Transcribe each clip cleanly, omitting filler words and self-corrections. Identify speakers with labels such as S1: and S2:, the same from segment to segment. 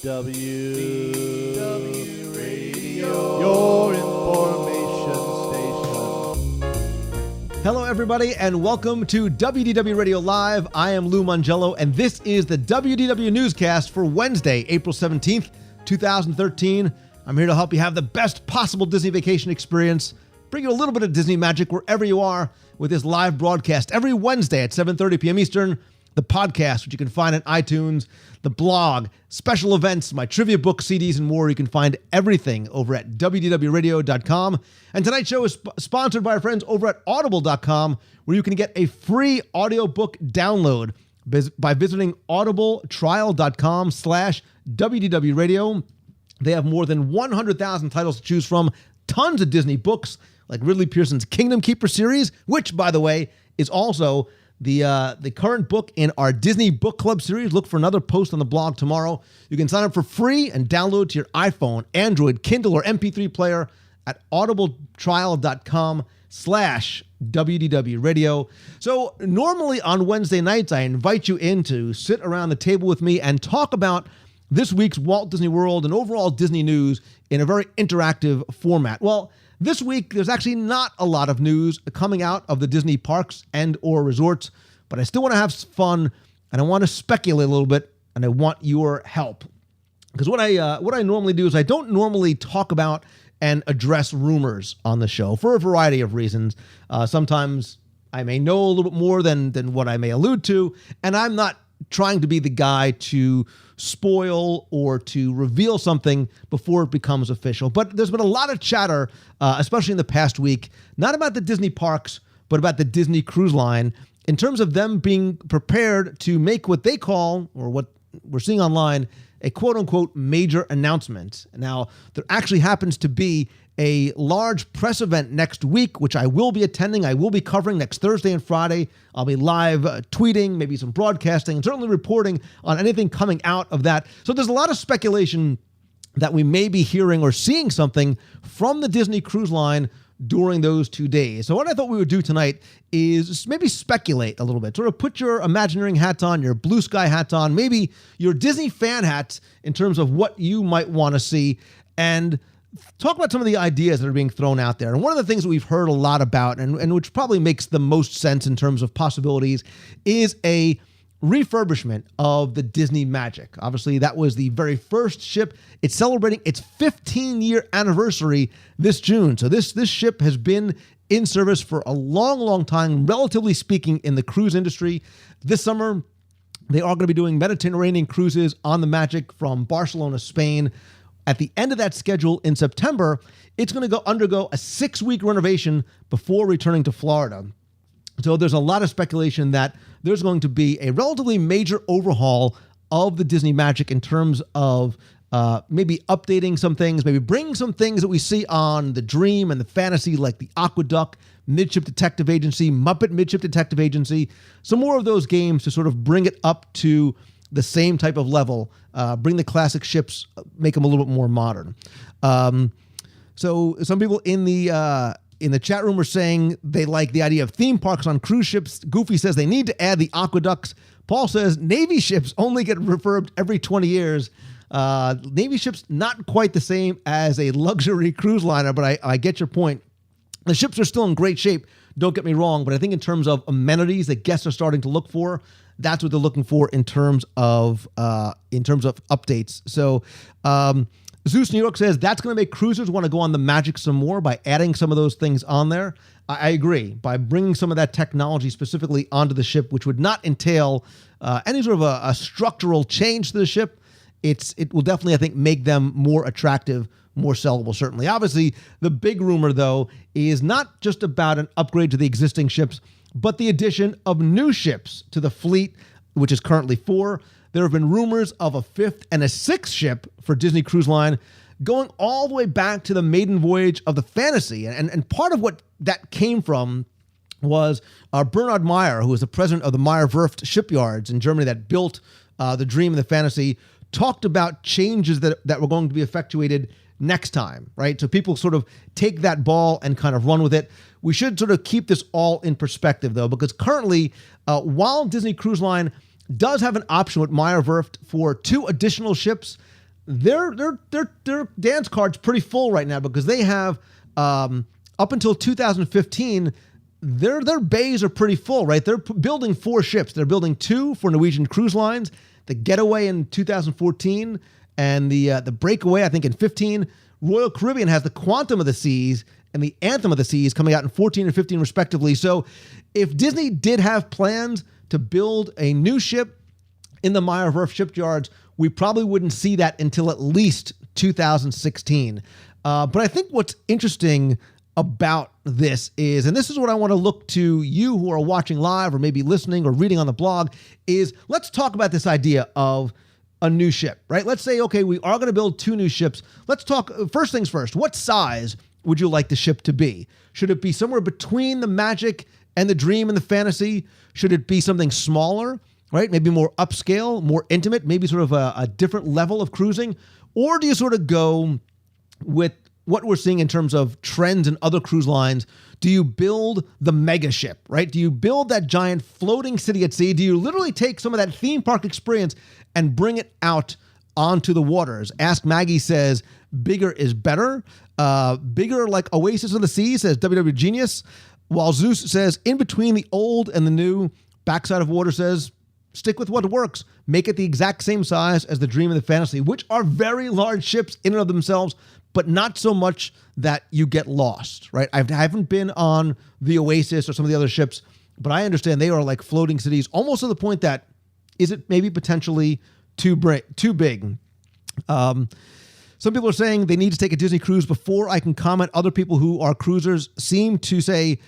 S1: WDW Radio, your information station.
S2: Hello, everybody, and welcome to WDW Radio Live. I am Lou Mangello, and this is the WDW Newscast for Wednesday, April 17th, 2013. I'm here to help you have the best possible Disney vacation experience, bring you a little bit of Disney magic wherever you are with this live broadcast every Wednesday at 7:30 p.m. Eastern, the podcast, which you can find on iTunes, the blog, special events, my trivia book, CDs, and more. You can find everything over at WDWRadio.com. And tonight's show is sponsored by our friends over at Audible.com, where you can get a free audiobook download by visiting audibletrial.com/WDWRadio. They have more than 100,000 titles to choose from, tons of Disney books, like Ridley Pearson's Kingdom Keeper series, which, by the way, is also the current book in our Disney Book Club series. Look for another post on the blog tomorrow. You can sign up for free and download to your iPhone, Android, Kindle, or MP3 player at audibletrial.com/WDWRadio. So normally on Wednesday nights, I invite you in to sit around the table with me and talk about this week's Walt Disney World and overall Disney news in a very interactive format. Well, this week, there's actually not a lot of news coming out of the Disney parks and or resorts, but I still want to have fun, and I want to speculate a little bit, and I want your help. Because what I normally do is I don't normally talk about and address rumors on the show for a variety of reasons. Sometimes I may know a little bit more than what I may allude to, and I'm not trying to be the guy to spoil or to reveal something before it becomes official. But there's been a lot of chatter, especially in the past week, not about the Disney parks, but about the Disney Cruise Line, in terms of them being prepared to make what they call, or what we're seeing online, a quote-unquote major announcement. Now, there actually happens to be a large press event next week, which I will be attending. I will be covering next Thursday and Friday. I'll be live tweeting, maybe some broadcasting, and certainly reporting on anything coming out of that. So there's a lot of speculation that we may be hearing or seeing something from the Disney Cruise Line during those 2 days. So what I thought we would do tonight is maybe speculate a little bit, sort of put your Imagineering hat on, your blue sky hat on, maybe your Disney fan hat in terms of what you might want to see, and talk about some of the ideas that are being thrown out there. And one of the things that we've heard a lot about, and which probably makes the most sense in terms of possibilities, is a refurbishment of the Disney Magic. Obviously, that was the very first ship. It's celebrating its 15-year anniversary this June. So this ship has been in service for a long, long time, relatively speaking, in the cruise industry. This summer, they are going to be doing Mediterranean cruises on the Magic from Barcelona, Spain. At the end of that schedule in September, it's going to undergo a 6-week renovation before returning to Florida. So there's a lot of speculation that there's going to be a relatively major overhaul of the Disney Magic in terms of maybe updating some things, maybe bringing some things that we see on the Dream and the Fantasy, like the Aqueduct, Midship Detective Agency, Muppet Midship Detective Agency, some more of those games to sort of bring it up to the same type of level, bring the classic ships, make them a little bit more modern. So some people in the chat room are saying they like the idea of theme parks on cruise ships. Goofy says they need to add the aqueducts. Paul says Navy ships only get refurbed every 20 years. Navy ships not quite the same as a luxury cruise liner, but I get your point. The ships are still in great shape, don't get me wrong, but I think in terms of amenities that guests are starting to look for, that's what they're looking for in terms of updates. So Zeus New York says that's going to make cruisers want to go on the Magic some more by adding some of those things on there. I agree. By bringing some of that technology specifically onto the ship, which would not entail any sort of a structural change to the ship, it will definitely, I think, make them more attractive, more sellable, certainly. Obviously, the big rumor, though, is not just about an upgrade to the existing ships, but the addition of new ships to the fleet, which is currently 4. There have been rumors of a 5th and a 6th ship for Disney Cruise Line, going all the way back to the maiden voyage of the Fantasy. And part of what that came from was Bernhard Meyer, who was the president of the Meyer Werft shipyards in Germany that built the Dream and the Fantasy, talked about changes that were going to be effectuated next time, right? So people sort of take that ball and kind of run with it. We should sort of keep this all in perspective, though, because currently, while Disney Cruise Line does have an option with Meyer Werft for 2 additional ships, their dance card's pretty full right now because they have up until 2015. Their bays are pretty full, right? They're building 4 ships. They're building 2 for Norwegian Cruise Lines, the Getaway in 2014, and the Breakaway, I think, in 15. Royal Caribbean has the Quantum of the Seas and the Anthem of the Seas coming out in 14 and 15 respectively. So if Disney did have plans to build a new ship in the Meyer Werft shipyards, we probably wouldn't see that until at least 2016. But I think what's interesting about this is, and this is what I want to look to you who are watching live or maybe listening or reading on the blog, is let's talk about this idea of a new ship, right? Let's say, okay, we are going to build 2 new ships. Let's talk, first things first, what size would you like the ship to be? Should it be somewhere between the Magic and the Dream and the Fantasy? Should it be something smaller, right? Maybe more upscale, more intimate, maybe sort of a different level of cruising? Or do you sort of go with what we're seeing in terms of trends in other cruise lines? Do you build the mega ship, right? Do you build that giant floating city at sea? Do you literally take some of that theme park experience and bring it out onto the waters? Ask Maggie says, bigger is better. Bigger like Oasis of the Sea, says WW Genius. While Zeus says, in between the old and the new. Backside of Water says, stick with what works. Make it the exact same size as the Dream and the Fantasy, which are very large ships in and of themselves, but not so much that you get lost, right? I haven't been on the Oasis or some of the other ships, but I understand they are like floating cities, almost to the point that is it maybe potentially too big? Some people are saying they need to take a Disney cruise before I can comment. Other people who are cruisers seem to say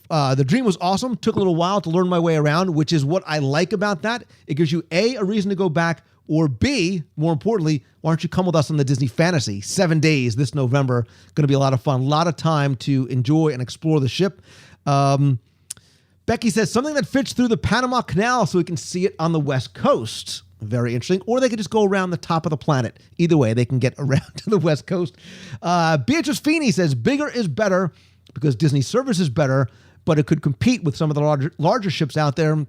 S2: the Dream was awesome. Took a little while to learn my way around, which is what I like about that. It gives you a reason to go back, or B, more importantly, why don't you come with us on the Disney Fantasy? 7 days this November. Going to be a lot of fun. A lot of time to enjoy and explore the ship. Becky says something that fits through the Panama Canal so we can see it on the West Coast. Very interesting. Or they could just go around the top of the planet. Either way, they can get around to the West Coast. Beatrice Feeney says bigger is better because Disney service is better, but it could compete with some of the larger ships out there.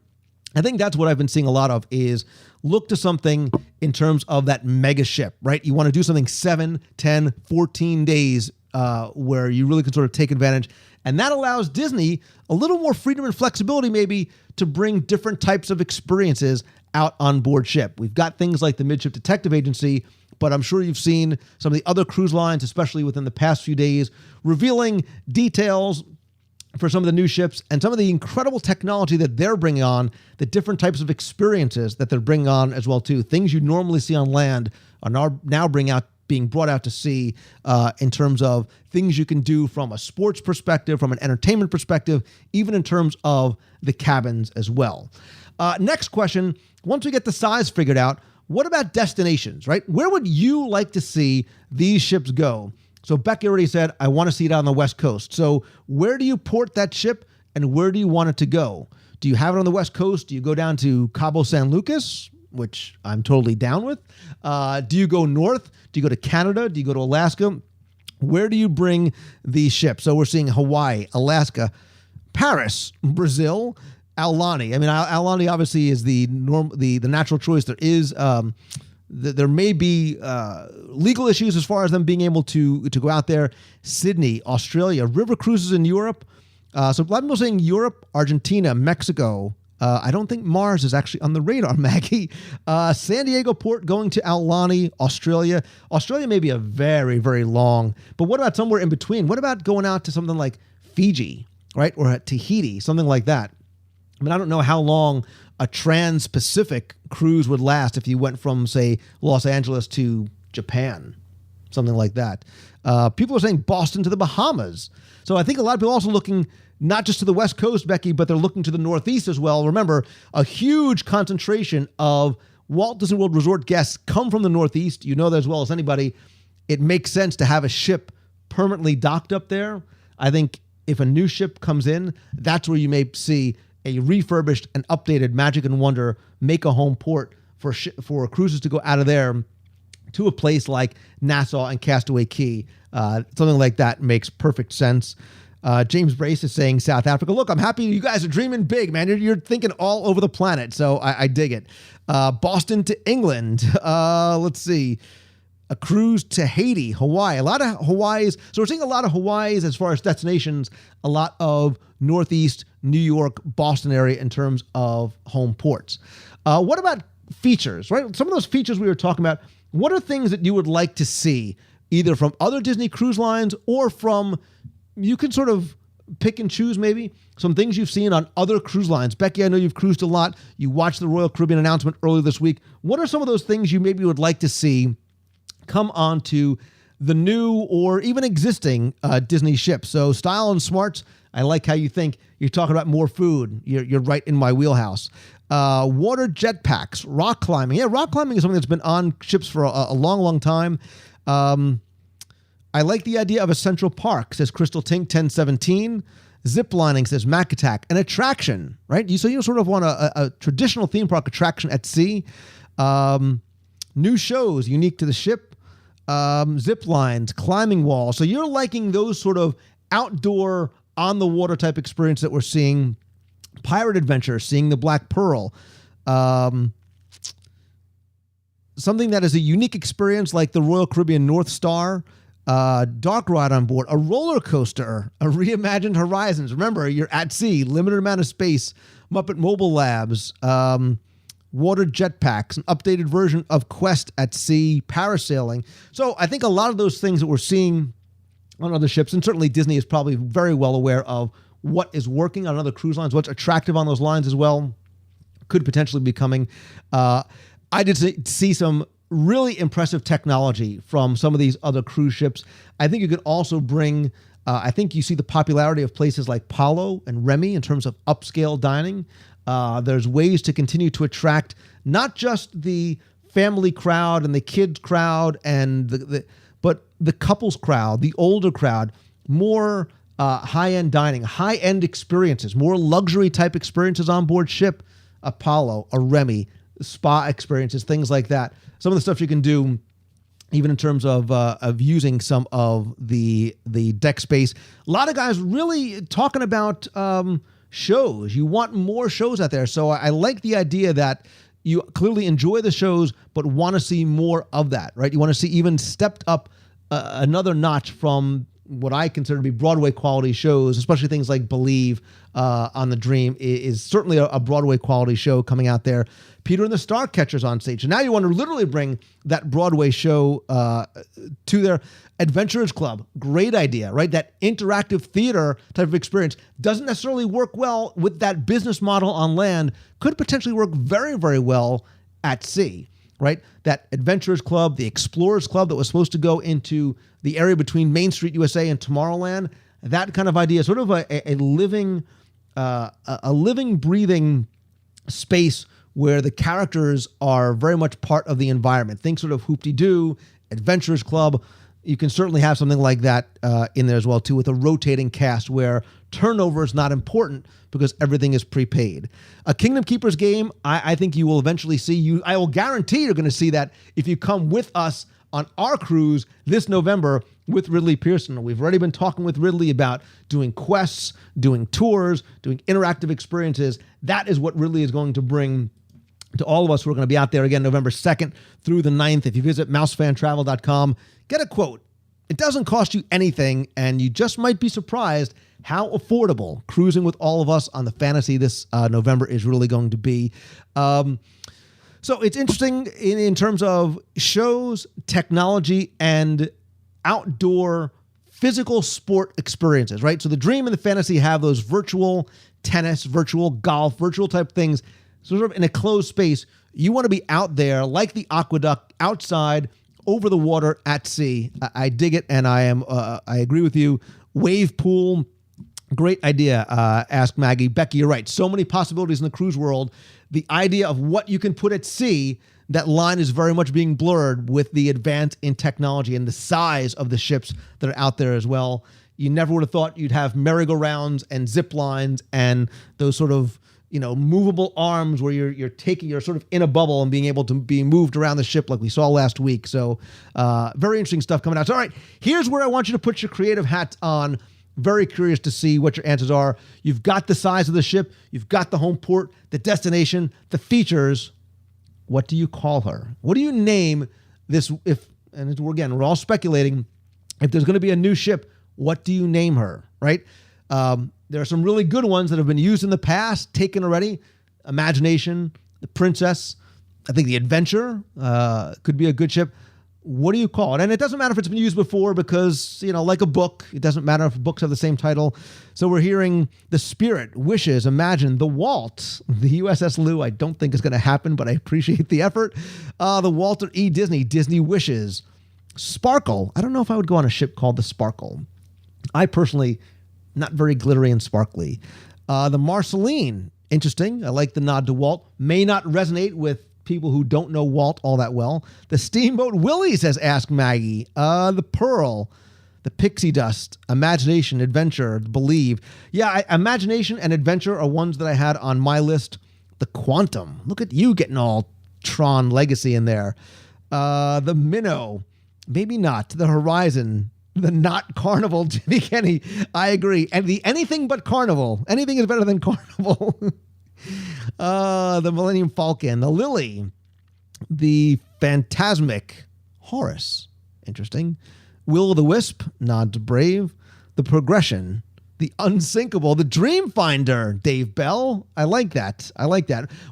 S2: I think that's what I've been seeing a lot of is look to something in terms of that mega ship, right? You want to do something 7, 10, 14 days where you really can sort of take advantage. And that allows Disney a little more freedom and flexibility maybe to bring different types of experiences out on board ship. We've got things like the Midship Detective Agency, but I'm sure you've seen some of the other cruise lines, especially within the past few days, revealing details for some of the new ships and some of the incredible technology that they're bringing on, the different types of experiences that they're bringing on as well too. Things you normally see on land are now being brought out to sea in terms of things you can do from a sports perspective, from an entertainment perspective, even in terms of the cabins as well. Next question, once we get the size figured out, what about destinations, right? Where would you like to see these ships go? So Becky already said, I want to see it on the West Coast. So where do you port that ship and where do you want it to go? Do you have it on the West Coast? Do you go down to Cabo San Lucas, which I'm totally down with? Do you go north? Do you go to Canada? Do you go to Alaska? Where do you bring these ships? So we're seeing Hawaii, Alaska, Paris, Brazil, Aulani. I mean, Aulani obviously is the natural choice. There is there may be legal issues as far as them being able to go out there. Sydney, Australia, river cruises in Europe. So a lot of people saying Europe, Argentina, Mexico. I don't think Mars is actually on the radar, Maggie. San Diego port going to Aulani, Australia. Australia may be a very, very long, but what about somewhere in between? What about going out to something like Fiji, right? Or Tahiti, something like that. I mean, I don't know how long a trans-Pacific cruise would last if you went from, say, Los Angeles to Japan, something like that. People are saying Boston to the Bahamas. So I think a lot of people are also looking not just to the West Coast, Becky, but they're looking to the Northeast as well. Remember, a huge concentration of Walt Disney World Resort guests come from the Northeast. You know that as well as anybody. It makes sense to have a ship permanently docked up there. I think if a new ship comes in, that's where you may see a refurbished and updated Magic and Wonder make a home port for cruises to go out of there to a place like Nassau and Castaway Cay. Something like that makes perfect sense. James Brace is saying South Africa. Look, I'm happy you guys are dreaming big, man. You're thinking all over the planet, so I dig it. Boston to England. Let's see. a cruise to Haiti, Hawaii, a lot of Hawaiis. So we're seeing a lot of Hawaiis as far as destinations, a lot of Northeast, New York, Boston area in terms of home ports. What about features, right? Some of those features we were talking about, what are things that you would like to see either from other Disney cruise lines or from, you can sort of pick and choose maybe, some things you've seen on other cruise lines. Becky, I know you've cruised a lot. You watched the Royal Caribbean announcement earlier this week. What are some of those things you maybe would like to see come onto the new or even existing Disney ships? So style and smarts, I like how you think. You're talking about more food. You're right in my wheelhouse. Water jetpacks, rock climbing. Yeah, rock climbing is something that's been on ships for a long, long time. I like the idea of a central park, says Crystal Tink 1017. Zip lining, says Mac Attack. An attraction, right? So you sort of want a traditional theme park attraction at sea. New shows unique to the ship. Zip lines, climbing walls. So you're liking those sort of outdoor, on the water type experience that we're seeing. Pirate adventure, seeing the Black Pearl. Something that is a unique experience like the Royal Caribbean North Star. Dark ride on board, a roller coaster, a reimagined Horizons. Remember, you're at sea, limited amount of space. Muppet Mobile Labs, water jetpacks, an updated version of Quest at sea, parasailing. So I think a lot of those things that we're seeing on other ships, and certainly Disney is probably very well aware of what is working on other cruise lines, what's attractive on those lines as well, could potentially be coming. I did see some really impressive technology from some of these other cruise ships. I think you could also bring, I think you see the popularity of places like Palo and Remy in terms of upscale dining. There's ways to continue to attract not just the family crowd and the kids crowd and but the couples crowd, the older crowd, more high-end dining, high-end experiences, more luxury type experiences on board ship, Apollo, a Remy, spa experiences, things like that. Some of the stuff you can do, even in terms of using some of the deck space. A lot of guys really talking about shows. You want more shows out there. So I like the idea that you clearly enjoy the shows, but want to see more of that, right? You want to see even stepped up another notch from what I consider to be Broadway quality shows, especially things like Believe on the Dream is certainly a Broadway quality show coming out there. Peter and the Starcatchers on stage. And now you want to literally bring that Broadway show to their Adventurers Club. Great idea, right? That interactive theater type of experience doesn't necessarily work well with that business model on land, could potentially work very, very well at sea, right? That Adventurers Club, the Explorers Club that was supposed to go into the area between Main Street USA and Tomorrowland, that kind of idea, sort of a living, breathing space where the characters are very much part of the environment. Think sort of Hoop-de-Doo, Adventurers Club. You can certainly have something like that in there as well, too, with a rotating cast where turnover is not important because everything is prepaid. A Kingdom Keepers game, I think you will eventually see. I will guarantee you're going to see that if you come with us on our cruise this November with Ridley Pearson. We've already been talking with Ridley about doing quests, doing tours, doing interactive experiences. That is what Ridley is going to bring to all of us. We're going to be out there again November 2nd through the 9th. If you visit mousefantravel.com, get a quote. It doesn't cost you anything, and you just might be surprised how affordable cruising with all of us on the Fantasy this November is really going to be. So it's interesting in terms of shows, technology, and outdoor physical sport experiences, right? So the Dream and the Fantasy have those virtual tennis, virtual golf, virtual type things, sort of in a closed space. You want to be out there like the Aqueduct, outside, over the water, at sea. I dig it, and I agree with you. Wave pool, great idea, Ask Maggie. Becky, you're right. So many possibilities in the cruise world. The idea of what you can put at sea, that line is very much being blurred with the advance in technology and the size of the ships that are out there as well. You never would have thought you'd have merry-go-rounds and zip lines and those sort of, movable arms where you're sort of in a bubble and being able to be moved around the ship like we saw last week. So very interesting stuff coming out. So, all right, here's where I want you to put your creative hats on. Very curious to see what your answers are. You've got the size of the ship. You've got the home port, the destination, the features. What do you call her? What do you name this? If and we're all speculating, if there's going to be a new ship, what do you name her, right? There are some really good ones that have been used in the past, taken already. Imagination, the Princess, I think the Adventure could be a good ship. What do you call it? And it doesn't matter if it's been used before because, like a book, it doesn't matter if books have the same title. So we're hearing the Spirit, Wishes, Imagine, the Walt, the USS Lou. I don't think it's going to happen, but I appreciate the effort. The Walter E. Disney, Disney Wishes. Sparkle. I don't know if I would go on a ship called the Sparkle. I personally, not very glittery and sparkly. The Marceline. Interesting. I like the nod to Walt. May not resonate with people who don't know Walt all that well. The Steamboat Willie, says Ask Maggie. The Pearl, the Pixie Dust, Imagination, Adventure, Believe. Yeah, Imagination and Adventure are ones that I had on my list. The Quantum. Look at you getting all Tron Legacy in there. The Minnow. Maybe not. The Horizon. The Not Carnival, Jimmy Kenny. I agree. And the Anything But Carnival. Anything is better than Carnival. The Millennium Falcon, the Lily, the Phantasmic, Horus, interesting, Will-o'-the-Wisp, Nod to Brave, the Progression, the Unsinkable, the Dreamfinder, Dave Bell. I like that.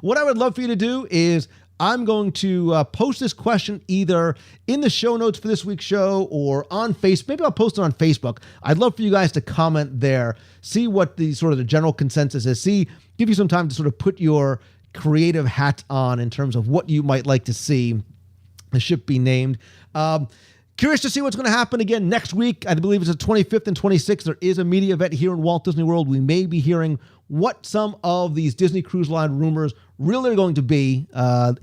S2: What I would love for you to do is I'm going to post this question either in the show notes for this week's show or on Facebook. Maybe I'll post it on Facebook. I'd love for you guys to comment there, see what the sort of the general consensus is, give you some time to sort of put your creative hat on in terms of what you might like to see the ship be named. Curious to see what's going to happen again next week. I believe it's the 25th and 26th. There is a media event here in Walt Disney World. We may be hearing what some of these Disney Cruise Line rumors really are going to be.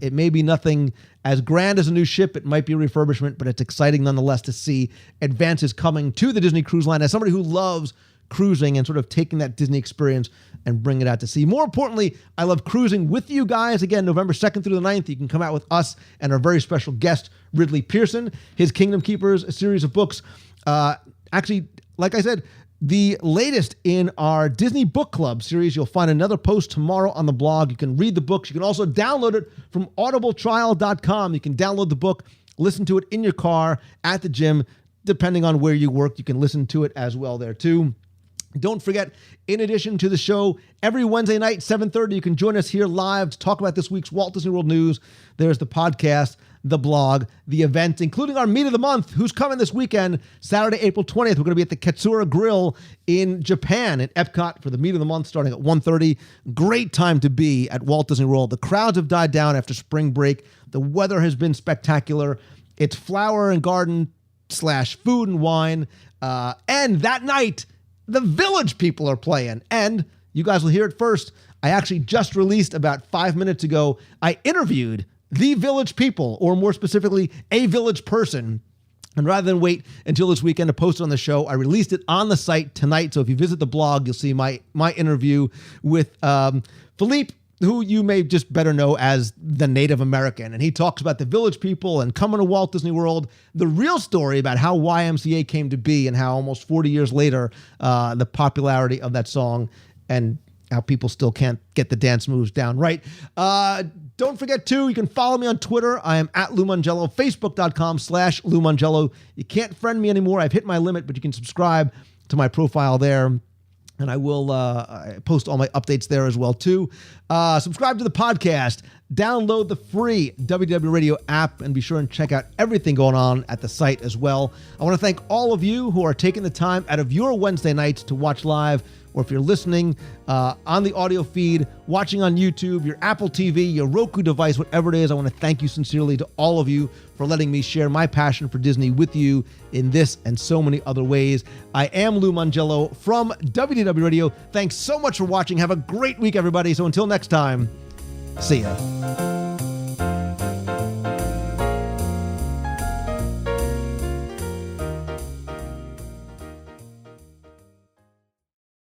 S2: It may be nothing as grand as a new ship. It might be a refurbishment, but it's exciting nonetheless to see advances coming to the Disney Cruise Line as somebody who loves cruising and sort of taking that Disney experience and bring it out to sea. More importantly, I love cruising with you guys. Again, November 2nd through the 9th, you can come out with us and our very special guest, Ridley Pearson, his Kingdom Keepers, a series of books. Actually, like I said, the latest in our Disney Book Club series. You'll find another post tomorrow on the blog. You can read the books. You can also download it from audibletrial.com. You can download the book, listen to it in your car, at the gym, depending on where you work. You can listen to it as well there too. Don't forget, in addition to the show, every Wednesday night, 7:30, you can join us here live to talk about this week's Walt Disney World news. There's the podcast, the blog, the event, including our Meet of the Month, who's coming this weekend, Saturday, April 20th. We're going to be at the Katsura Grill in Japan at Epcot for the Meet of the Month starting at 1:30. Great time to be at Walt Disney World. The crowds have died down after spring break. The weather has been spectacular. It's flower and garden / food and wine. And that night, the Village people are playing, and you guys will hear it first. I actually just released about 5 minutes ago, I interviewed the Village people, or more specifically, a Village person. And rather than wait until this weekend to post it on the show, I released it on the site tonight. So if you visit the blog, you'll see my interview with Philippe, who you may just better know as the Native American. And he talks about the Village people and coming to Walt Disney World, the real story about how YMCA came to be and how almost 40 years later, the popularity of that song and how people still can't get the dance moves down right. Don't forget, too, you can follow me on Twitter. I am at Lou Mongello, Facebook.com/Lou Mongello. You can't friend me anymore. I've hit my limit, but you can subscribe to my profile there. And I will post all my updates there as well, too. Subscribe to the podcast. Download the free WDW Radio app and be sure and check out everything going on at the site as well. I want to thank all of you who are taking the time out of your Wednesday nights to watch live, or if you're listening on the audio feed, watching on YouTube, your Apple TV, your Roku device, whatever it is. I want to thank you sincerely to all of you for letting me share my passion for Disney with you in this and so many other ways. I am Lou Mongello from WDW Radio. Thanks so much for watching. Have a great week, everybody. So until next time, see ya.